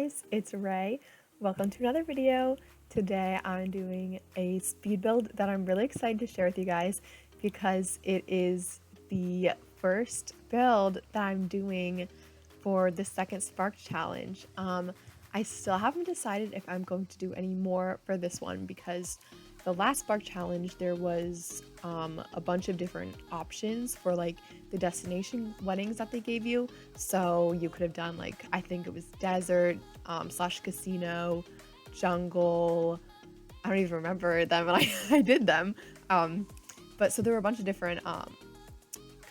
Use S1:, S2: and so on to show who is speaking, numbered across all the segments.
S1: guys, it's Ray. Welcome to another video. Today I'm doing a speed build that I'm really excited to share with you guys because it is the first build that I'm doing for the second Spark Challenge. I still haven't decided if I'm going to do any more for this one because the last Spark Challenge there was a bunch of different options for like the destination weddings that they gave you. So you could have done like, I think it was desert slash casino, jungle. I don't even remember them when I did them. But so there were a bunch of different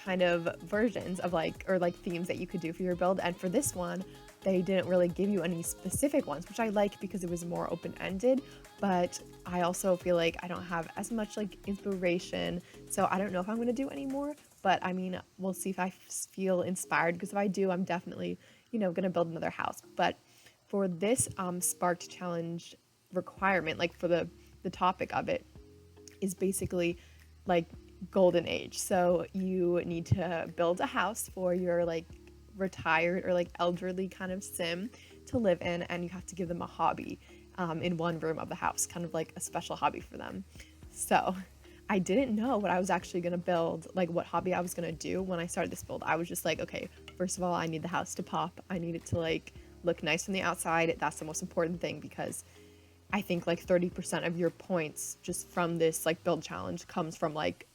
S1: kind of versions of like, or like themes that you could do for your build. And for this one, they didn't really give you any specific ones, which I like because it was more open-ended. But I also feel like I don't have as much like inspiration. So I don't know if I'm going to do any more. But I mean, we'll see if I feel inspired, because if I do, I'm definitely, going to build another house. But for this Sparked Challenge requirement, like for the topic of it, is basically like golden age. So you need to build a house for your like retired or like elderly kind of sim to live in, and you have to give them a hobby in one room of the house, kind of like a special hobby for them. So I didn't know what I was actually going to build, like what hobby I was going to do when I started this build. I was just like, okay, first of all, I need the house to pop. I need it to like look nice from the outside. That's the most important thing, because I think like 30% of your points just from this like build challenge comes from like,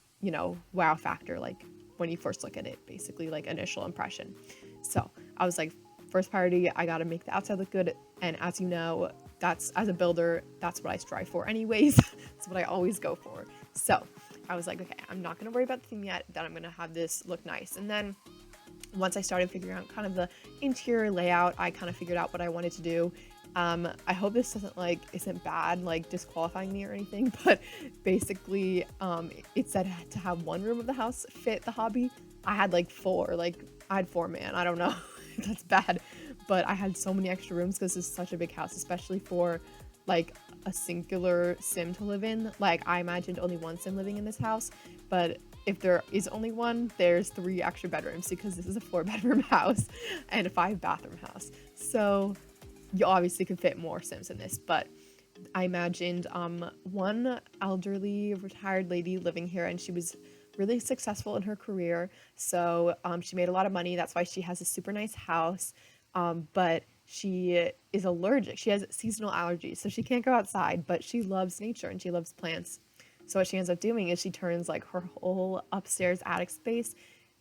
S1: wow factor, like when you first look at it, basically like initial impression. So I was like, first priority, I got to make the outside look good. And as you know, that's, as a builder, that's what I strive for anyways. That's what I always go for. So I was like, okay, I'm not going to worry about the theme yet, that I'm going to have this look nice. And then once I started figuring out kind of the interior layout, I kind of figured out what I wanted to do. I hope this doesn't like isn't bad, like disqualifying me or anything, but basically, it said to have one room of the house fit the hobby. I had like four, like I had four, man. I don't know, that's bad, but I had so many extra rooms because it's such a big house, especially for like a singular sim to live in. Like I imagined only one sim living in this house, but if there is only one, there's 3 extra bedrooms because this is a 4-bedroom house and a 5-bathroom house. So you obviously could fit more sims in this, but I imagined one elderly retired lady living here, and she was really successful in her career. So she made a lot of money. That's why she has a super nice house. But she is allergic. She has seasonal allergies, so she can't go outside, but she loves nature and she loves plants. So what she ends up doing is she turns like her whole upstairs attic space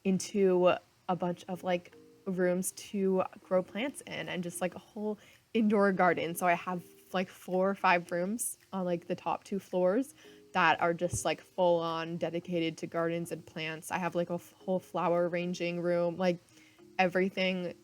S1: into a bunch of like rooms to grow plants in, and just like a whole indoor garden. So I have like 4 or 5 rooms on like the top 2 floors that are just like full on dedicated to gardens and plants. I have like a whole flower arranging room, like everything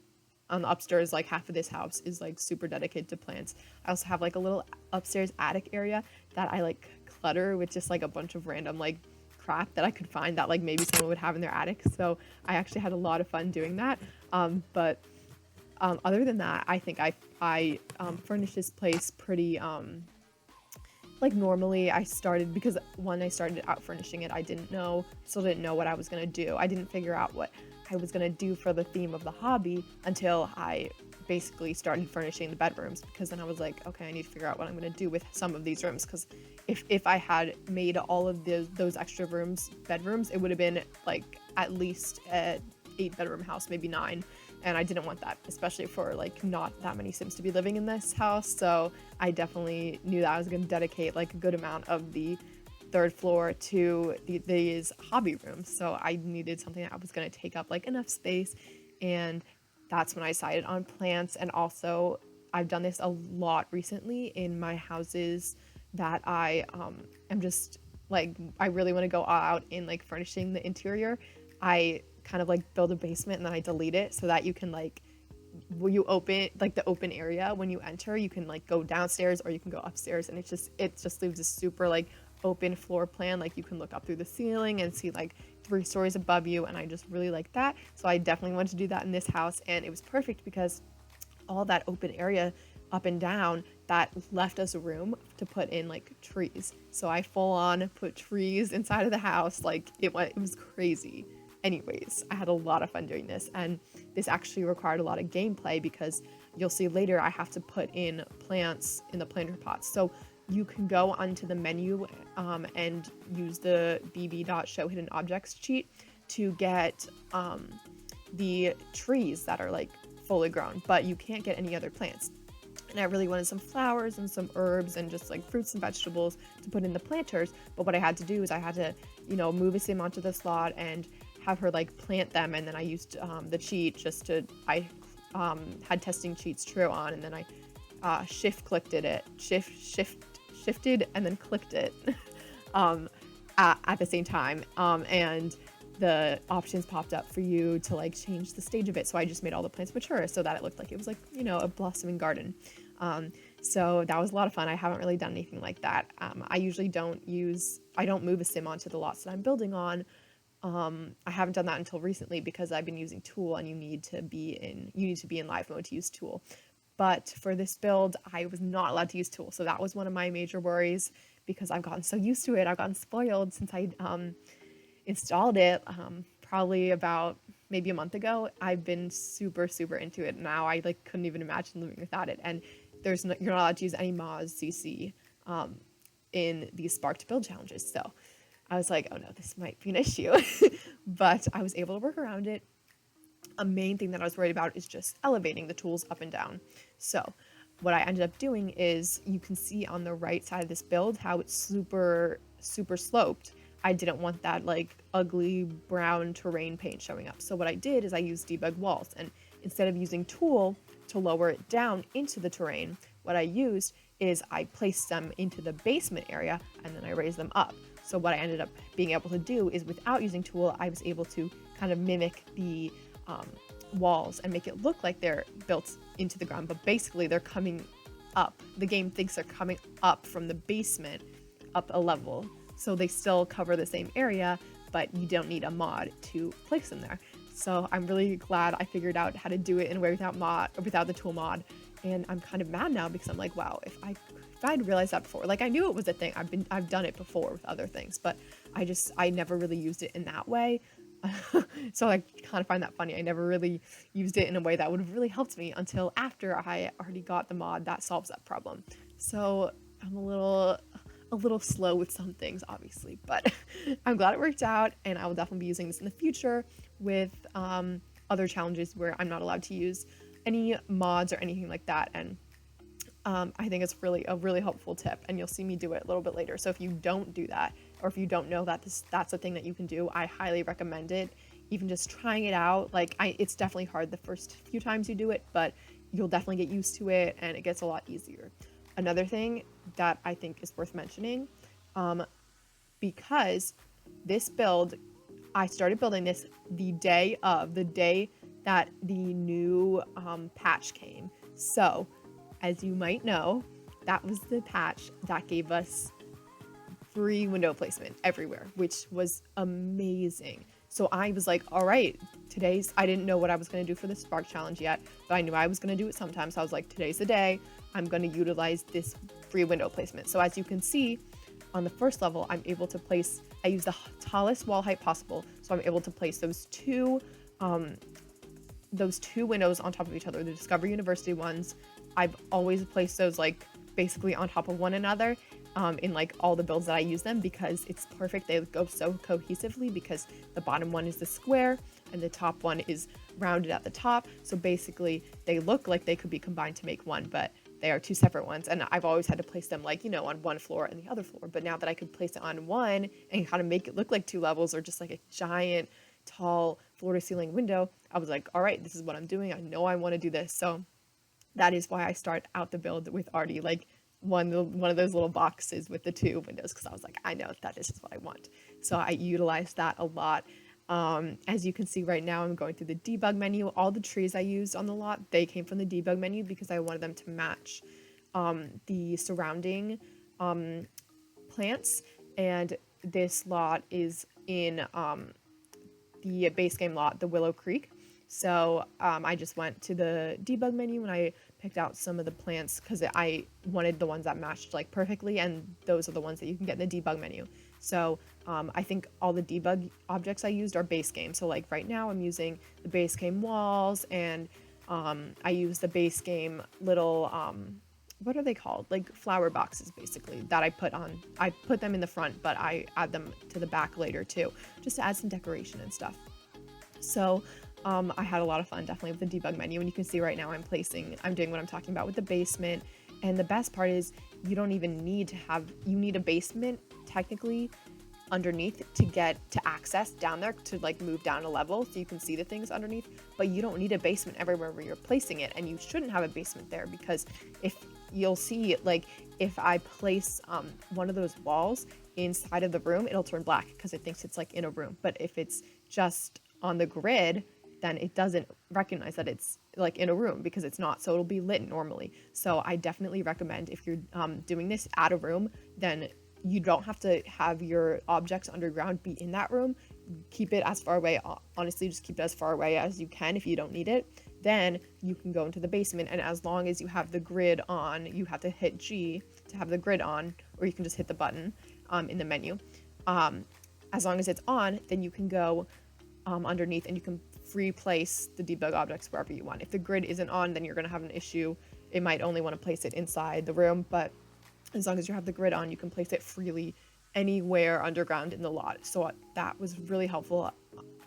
S1: on the upstairs, like half of this house is like super dedicated to plants. I also have like a little upstairs attic area that I like clutter with just like a bunch of random like crap that I could find that like maybe someone would have in their attic. So I actually had a lot of fun doing that. But other than that, I think I furnished this place pretty like normally. I started, because when I started out furnishing it, I still didn't know what I was gonna do. I didn't figure out what I was gonna do for the theme of the hobby until I basically started furnishing the bedrooms, because then I was like, okay, I need to figure out what I'm gonna do with some of these rooms, because if I had made all of those extra rooms bedrooms, it would have been like at least a 8-bedroom house, maybe 9, and I didn't want that, especially for like not that many sims to be living in this house. So I definitely knew that I was going to dedicate like a good amount of the 3rd floor to these hobby rooms. So I needed something that was going to take up like enough space, and that's when I decided on plants. And also, I've done this a lot recently in my houses that I am just like, I really want to go all out in like furnishing the interior. I kind of like build a basement and then I delete it so that you can like, when you open like the open area when you enter, you can like go downstairs or you can go upstairs, and it just leaves a super like open floor plan. Like you can look up through the ceiling and see like 3 stories above you, and I just really like that. So I definitely wanted to do that in this house, and it was perfect because all that open area up and down, that left us room to put in like trees. So I full on put trees inside of the house. Like it was crazy. Anyways, I had a lot of fun doing this, and this actually required a lot of gameplay because you'll see later I have to put in plants in the planter pots. So you can go onto the menu and use the bb.show hidden objects cheat to get the trees that are like fully grown, but you can't get any other plants. And I really wanted some flowers and some herbs and just like fruits and vegetables to put in the planters. But what I had to do is I had to, move a sim onto the slot and have her like plant them. And then I used the cheat I had testing cheats true on, and then I shifted and then clicked it at the same time. And the options popped up for you to like change the stage of it. So I just made all the plants mature so that it looked like it was like, a blossoming garden. So that was a lot of fun. I haven't really done anything like that. I usually don't move a sim onto the lots that I'm building on. I haven't done that until recently because I've been using Tool, and you need to be in live mode to use Tool. But for this build, I was not allowed to use Tool. So that was one of my major worries because I've gotten so used to it. I've gotten spoiled since I installed it probably about maybe a month ago. I've been super, super into it now. I like couldn't even imagine living without it. And you're not allowed to use any Moz CC in these Spark to Build challenges. So I was like, oh no, this might be an issue. But I was able to work around it. A main thing that I was worried about is just elevating the tools up and down. So what I ended up doing is, you can see on the right side of this build how it's super, super sloped. I didn't want that like ugly brown terrain paint showing up. So what I did is I used debug walls, and instead of using Tool to lower it down into the terrain, what I used is I placed them into the basement area and then I raised them up. So what I ended up being able to do is, without using Tool, I was able to kind of mimic the walls and make it look like they're built into the ground, but basically they're coming up. The game thinks they're coming up from the basement up a level. So they still cover the same area, but you don't need a mod to place them there. So I'm really glad I figured out how to do it in a way without the Tool mod. And I'm kind of mad now because I'm like, wow, if I'd realized that before, like I knew it was a thing. I've done it before with other things, but I never really used it in that way. So I kind of find that funny. I never really used it in a way that would have really helped me until after I already got the mod that solves that problem. So I'm a little slow with some things, obviously, but I'm glad it worked out, and I will definitely be using this in the future with other challenges where I'm not allowed to use any mods or anything like that. And I think it's really a really helpful tip, and you'll see me do it a little bit later. So if you don't do that, or if you don't know that that's a thing that you can do, I highly recommend it. Even just trying it out, it's definitely hard the first few times you do it, but you'll definitely get used to it, and it gets a lot easier. Another thing that I think is worth mentioning, because this build, I started building this the day that the new patch came. So, as you might know, that was the patch that gave us free window placement everywhere, which was amazing. So I was like, all right, I didn't know what I was going to do for the Spark Challenge yet, but I knew I was going to do it sometime. So I was like, today's the day. I'm going to utilize this free window placement. So as you can see, on the first level, I use the tallest wall height possible. So I'm able to place those two windows on top of each other, the Discovery University ones. I've always placed those like basically on top of one another in like all the builds that I use them, because it's perfect. They go so cohesively because the bottom one is the square and the top one is rounded at the top. So basically they look like they could be combined to make one, but they are two separate ones. And I've always had to place them like, on one floor and the other floor. But now that I could place it on one and kind of make it look like two levels or just like a giant tall floor to ceiling window, I was like, all right, this is what I'm doing. I know I want to do this. So that is why I start out the build with already like one of those little boxes with the two windows, because I was like, I know that is just what I want. So I utilized that a lot. As you can see right now, I'm going through the debug menu. All the trees I used on the lot, they came from the debug menu because I wanted them to match the surrounding plants. And this lot is in the base game lot, the Willow Creek. So I just went to the debug menu and I picked out some of the plants because I wanted the ones that matched like perfectly, and those are the ones that you can get in the debug menu. So I think all the debug objects I used are base game. So like right now I'm using the base game walls and I use the base game little what are they called? Like flower boxes basically that I put them in the front, but I add them to the back later too, just to add some decoration and stuff. So I had a lot of fun definitely with the debug menu, and you can see right now I'm doing what I'm talking about with the basement. And the best part is you don't even need to have, you need a basement technically underneath to get to access down there to like move down a level so you can see the things underneath, but you don't need a basement everywhere where you're placing it, and you shouldn't have a basement there because if you'll see like if I place one of those walls inside of the room, it'll turn black because it thinks it's like in a room, but if it's just on the grid then it doesn't recognize that it's like in a room because it's not, so it'll be lit normally. So I definitely recommend if you're doing this at a room, then you don't have to have your objects underground be in that room. Keep it as far away, honestly, just keep it as far away as you can if you don't need it. Then you can go into the basement, and as long as you have the grid on, you have to hit G to have the grid on, or you can just hit the button in the menu. As long as it's on, then you can go underneath and you can free place the debug objects wherever you want. If the grid isn't on, then you're going to have an issue. It might only want to place it inside the room, but as long as you have the grid on, you can place it freely anywhere underground in the lot. So that was really helpful.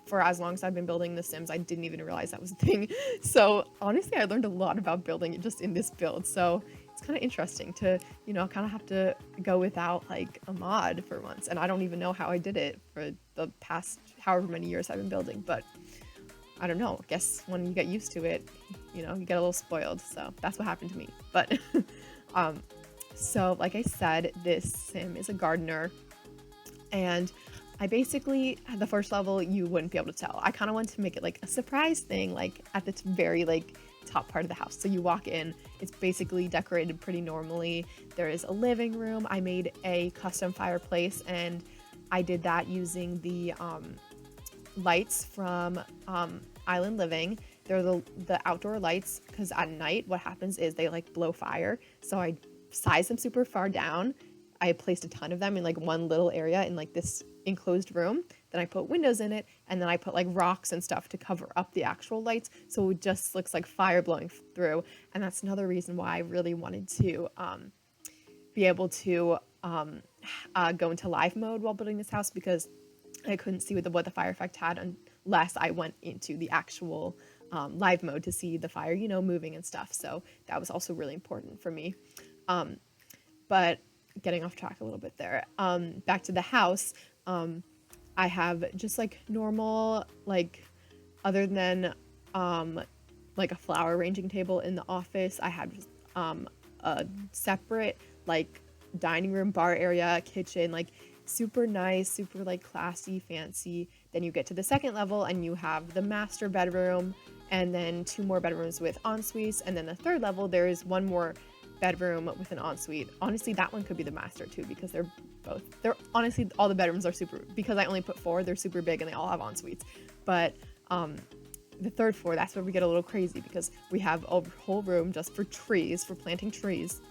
S1: For as long as I've been building The Sims, I didn't even realize that was a thing. So honestly, I learned a lot about building it just in this build. So it's kind of interesting to, you know, kind of have to go without like a mod for once. And I don't even know how I did it for the past however many years I've been building, but I don't know. I guess when you get used to it, you know, you get a little spoiled. So that's what happened to me. But so like I said, this sim is a gardener, and I basically, at the first level, you wouldn't be able to tell. I kind of wanted to make it like a surprise thing, like at the very like top part of the house. So you walk in, it's basically decorated pretty normally. There is a living room. I made a custom fireplace, and I did that using the lights from Island Living. They're the outdoor lights, because at night what happens is they like blow fire. So I sized them super far down. I placed a ton of them in like one little area in like this enclosed room. Then I put windows in it, and then I put like rocks and stuff to cover up the actual lights, so it just looks like fire blowing through. And that's another reason why I really wanted to be able to go into live mode while building this house, because I couldn't see what the fire effect had unless I went into the actual live mode to see the fire, you know, moving and stuff. So that was also really important for me. But getting off track a little bit there. Back to the house. I have just like normal, like other than like a flower arranging table in the office, I had a separate like dining room, bar area, kitchen, like super nice, super like classy, fancy. Then you get to the second level and you have the master bedroom, and then 2 more bedrooms with en-suites, and then the third level there is 1 more bedroom with an ensuite. Honestly, that one could be the master too, because they're honestly, all the bedrooms are super, because I only put 4, they're super big and they all have ensuites. But the third floor, that's where we get a little crazy, because we have a whole room just for trees, for planting trees,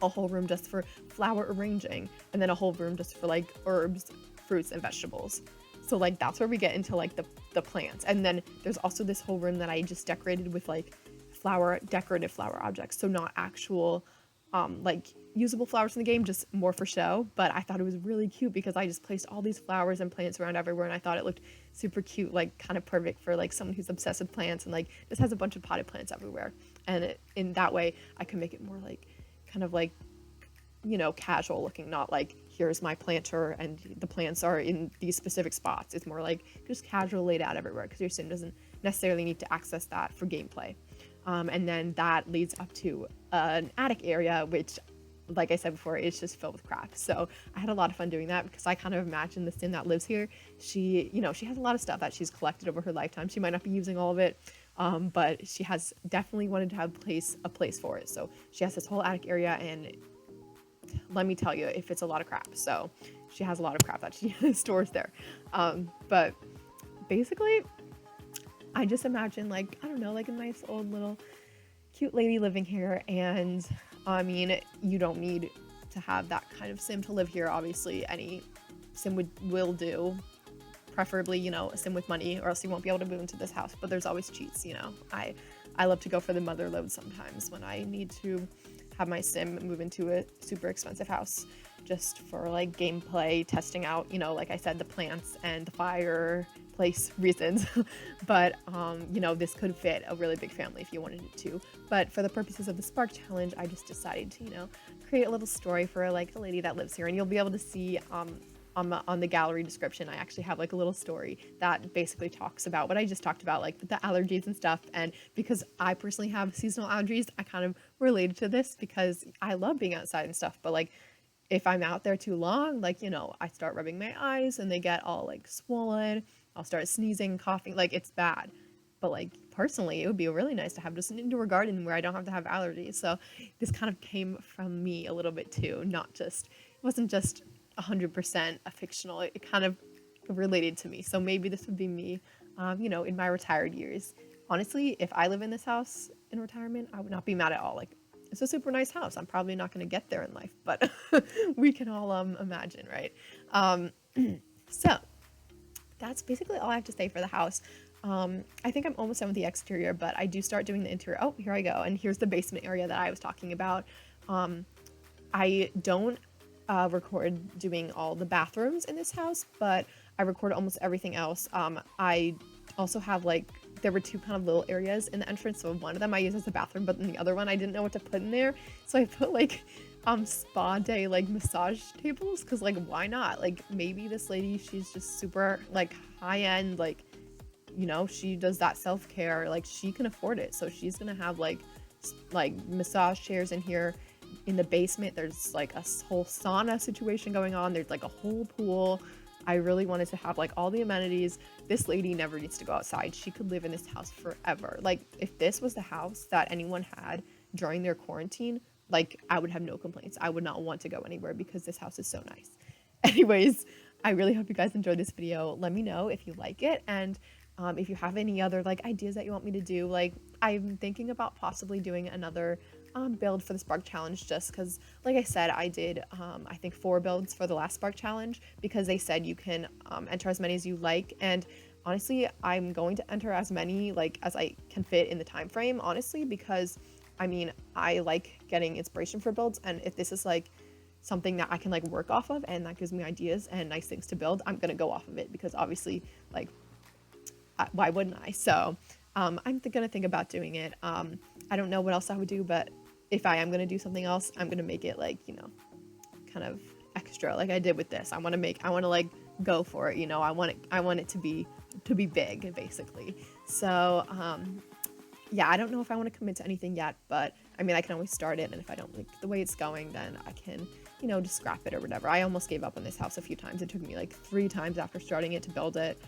S1: a whole room just for flower arranging, and then a whole room just for like herbs, fruits, and vegetables. So like that's where we get into like the plants. And then there's also this whole room that I just decorated with like decorative flower objects, so not actual like usable flowers in the game, just more for show. But I thought it was really cute because I just placed all these flowers and plants around everywhere, and I thought it looked super cute, like kind of perfect for like someone who's obsessed with plants, and like this has a bunch of potted plants everywhere, and in that way I can make it more like kind of like, you know, casual looking, not like here's my planter and the plants are in these specific spots. It's more like just casual, laid out everywhere, because your sim doesn't necessarily need to access that for gameplay. And then that leads up to an attic area, which, like I said before, is just filled with crap. So I had a lot of fun doing that, because I kind of imagine the sim that lives here, she, you know, she has a lot of stuff that she's collected over her lifetime. She might not be using all of it, but she has definitely wanted to have a place for it. So she has this whole attic area, and let me tell you, if it's a lot of crap. So she has a lot of crap that she stores there. But basically, I just imagine like, I don't know, like a nice old little cute lady living here. And I mean, you don't need to have that kind of sim to live here. Obviously, any sim will do. Preferably, you know, a sim with money, or else you won't be able to move into this house. But there's always cheats, you know. I I love to go for the mother load sometimes when I need to have my sim move into a super expensive house just for like gameplay, testing out, you know, like I said, the plants and the fireplace reasons. But, you know, this could fit a really big family if you wanted it to. But for the purposes of the Spark Challenge, I just decided to, you know, create a little story for like the lady that lives here. And you'll be able to see on the gallery description, I actually have like a little story that basically talks about what I just talked about, like the allergies and stuff. And because I personally have seasonal allergies, I kind of related to this because I love being outside and stuff. But like, if I'm out there too long, like, you know, I start rubbing my eyes and they get all like swollen. I'll start sneezing, coughing, like it's bad. But like personally, it would be really nice to have just an indoor garden where I don't have to have allergies. So this kind of came from me a little bit too, not just, it wasn't just 100% a fictional, it kind of related to me. So maybe this would be me, you know, in my retired years. Honestly, if I live in this house in retirement, I would not be mad at all. Like, it's a super nice house. I'm probably not going to get there in life, but we can all imagine, right? Um, so that's basically all I have to say for the house. I think I'm almost done with the exterior, but I do start doing the interior. Oh, here I go. And here's the basement area that I was talking about. I don't record doing all the bathrooms in this house, but I record almost everything else. I also have like, there were two kind of little areas in the entrance. So one of them I use as a bathroom, but then the other one I didn't know what to put in there. So I put like spa day like massage tables, because like why not? Like maybe this lady, she's just super like high end, like, you know, she does that self-care, like she can afford it. So she's gonna have like massage chairs in here. In the basement there's like a whole sauna situation going on. There's like a whole pool. I really wanted to have like all the amenities. This lady never needs to go outside. She could live in this house forever. Like if this was the house that anyone had during their quarantine, like I would have no complaints. I would not want to go anywhere because this house is so nice. Anyways, I really hope you guys enjoyed this video. Let me know if you like it, and if you have any other like ideas that you want me to do. Like I'm thinking about possibly doing another build for the Spark Challenge, just because like I said, I did I think 4 builds for the last Spark Challenge, because they said you can enter as many as you like. And honestly, I'm going to enter as many like as I can fit in the time frame, honestly, because I mean, I like getting inspiration for builds, and if this is like something that I can like work off of and that gives me ideas and nice things to build, I'm gonna go off of it, because obviously like why wouldn't I? So I'm gonna think about doing it. I don't know what else I would do, but if I am gonna do something else, I'm gonna make it like, you know, kind of extra, like I did with this. I want to like go for it, you know. I want it to be big, basically. So yeah, I don't know if I want to commit to anything yet, but I mean, I can always start it, and if I don't like the way it's going, then I can, you know, just scrap it or whatever. I almost gave up on this house a few times. It took me like 3 times after starting it to build it.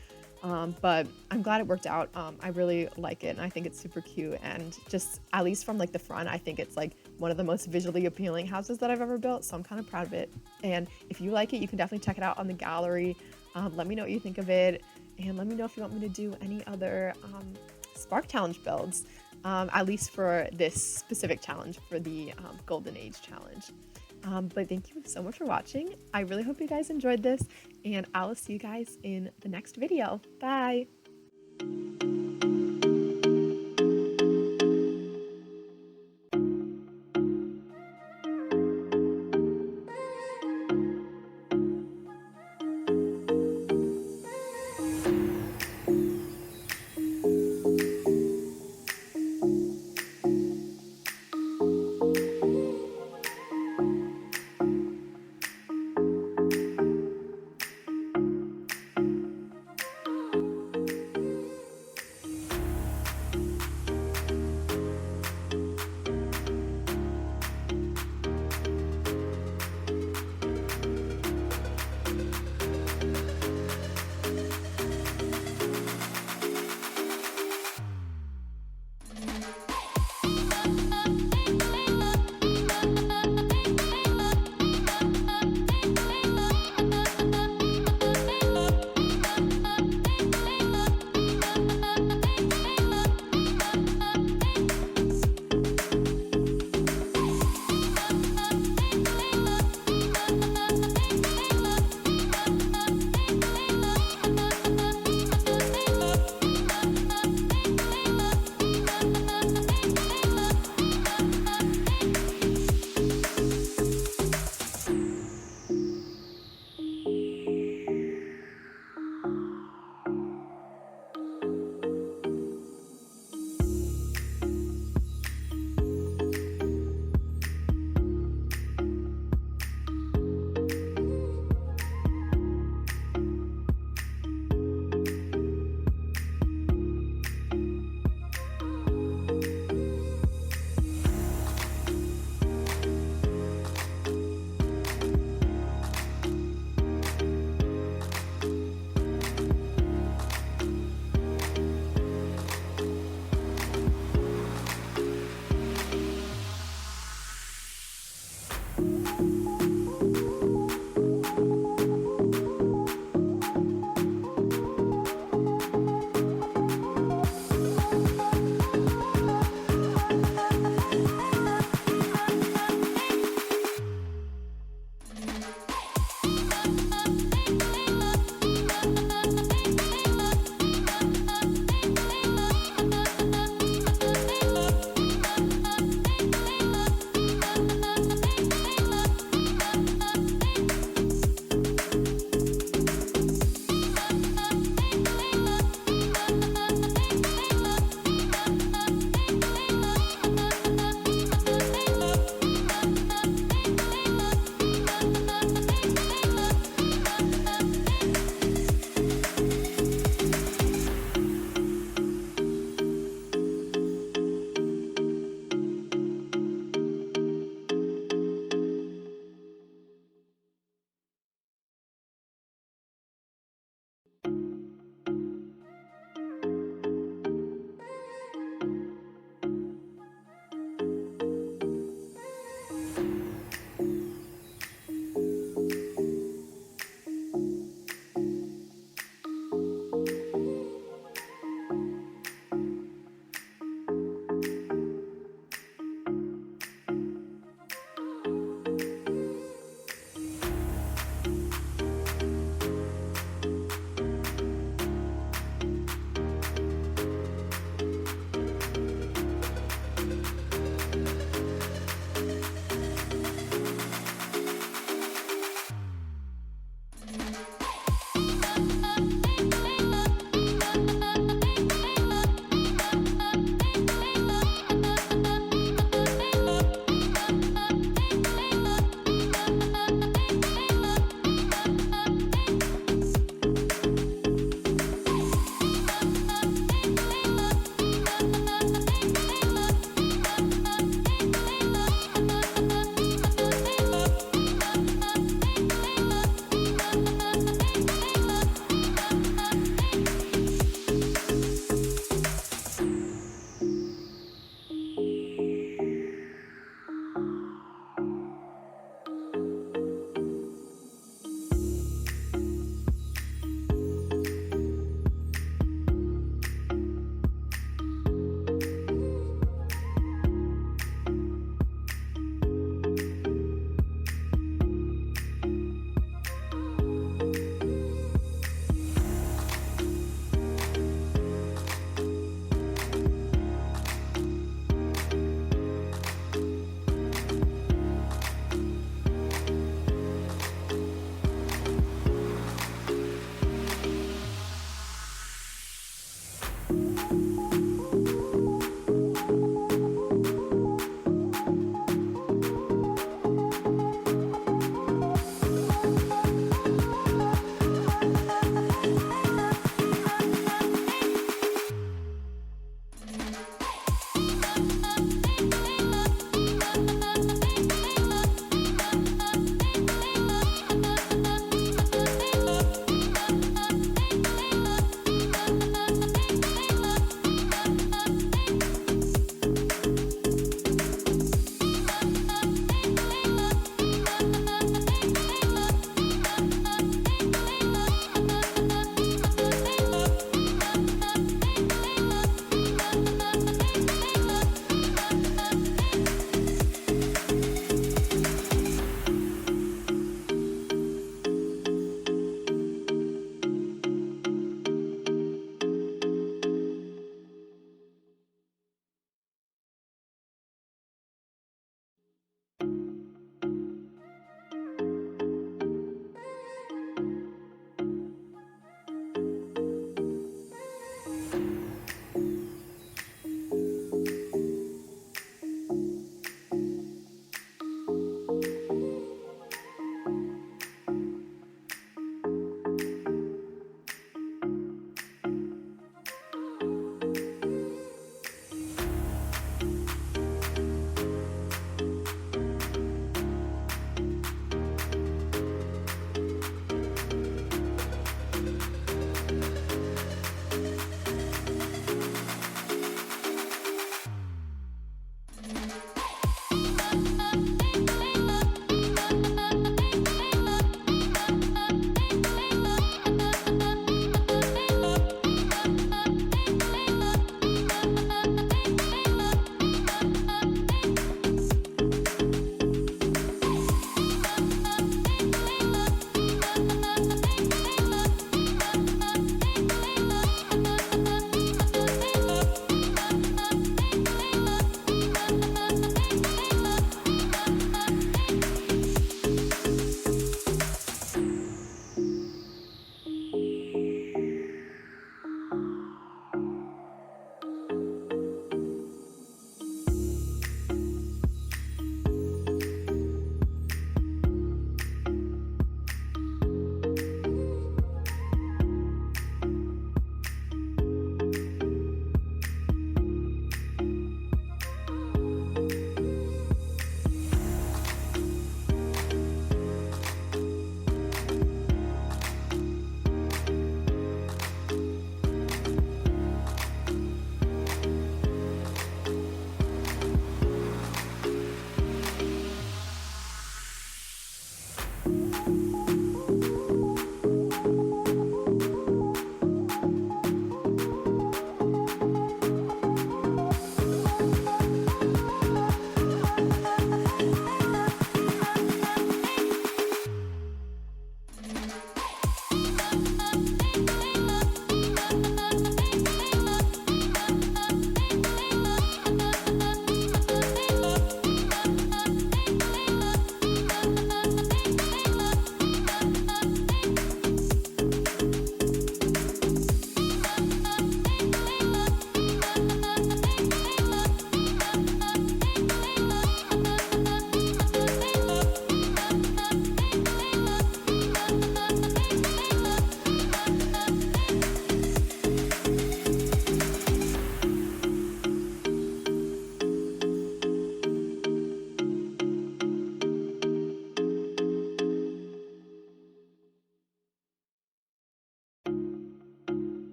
S1: But I'm glad it worked out. I really like it, and I think it's super cute, and just at least from like the front, I think it's like one of the most visually appealing houses that I've ever built, so I'm kind of proud of it. And if you like it, you can definitely check it out on the gallery. Let me know what you think of it, and let me know if you want me to do any other Spark Challenge builds, at least for this specific challenge, for the Golden Age Challenge. But thank you so much for watching. I really hope you guys enjoyed this, and I'll see you guys in the next video. Bye!